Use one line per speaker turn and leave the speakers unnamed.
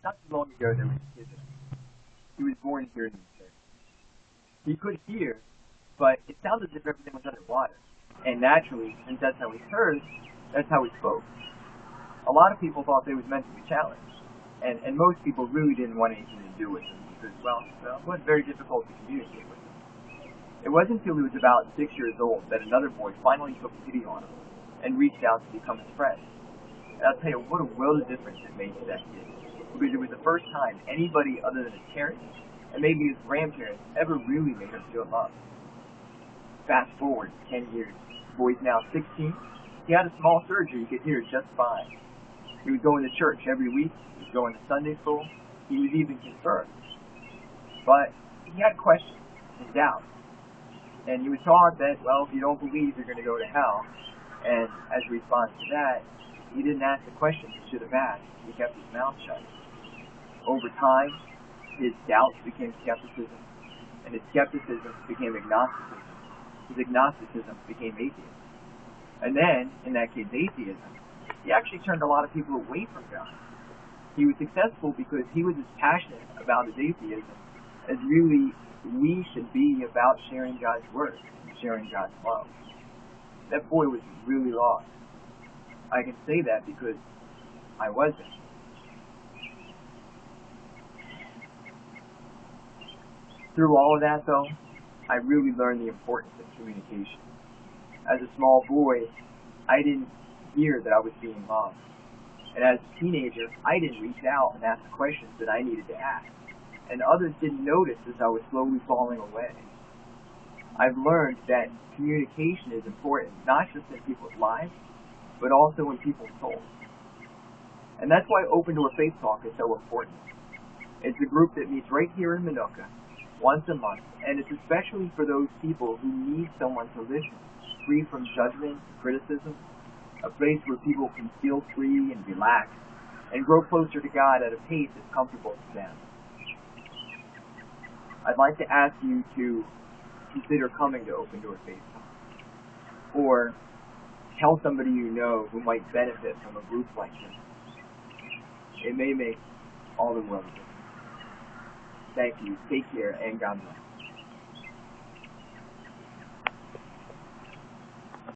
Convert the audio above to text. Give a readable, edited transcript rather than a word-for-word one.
Not too long ago, there was a kid. He was born here in the church. He could hear, but it sounded as if everything was underwater. And naturally, since that's how he heard, that's how he spoke. A lot of people thought they was mentally challenged, and most people really didn't want anything to do with him because, well, it was very difficult to communicate with him. It wasn't until he was about 6 years old that another boy finally took pity on him and reached out to become his friend. And I'll tell you what a world of difference it made to that kid, because it was the first time anybody other than his parents and maybe his grandparents ever really made him feel loved. Fast forward 10 years, the boy's now 16. He had a small surgery he could hear just fine. He was going to church every week. He was going to Sunday school. He was even confirmed. But he had questions and doubts. And he was taught that, well, if you don't believe, you're going to go to hell. And as a response to that, he didn't ask the questions he should have asked. He kept his mouth shut. Over time, his doubts became skepticism, and his skepticism became agnosticism. His agnosticism became atheism. And then, in that kid's atheism, he actually turned a lot of people away from God. He was successful because he was as passionate about his atheism as really we should be about sharing God's word and sharing God's love. That boy was really lost. I can say that because I wasn't. Through all of that, though, I really learned the importance of communication. As a small boy, I didn't hear that I was being loved. And as a teenager, I didn't reach out and ask the questions that I needed to ask. And others didn't notice as I was slowly falling away. I've learned that communication is important, not just in people's lives, but also in people's souls. And that's why Open Door Faithtalk is so important. It's a group that meets right here in Minooka once a month, and it's especially for those people who need someone to listen, free from judgment and criticism, a place where people can feel free and relax and grow closer to God at a pace that's comfortable to them. I'd like to ask you to consider coming to Open Door Faithtalk, or tell somebody you know who might benefit from a group like this. It may make all the world a difference. Thank you. Take care, and God bless.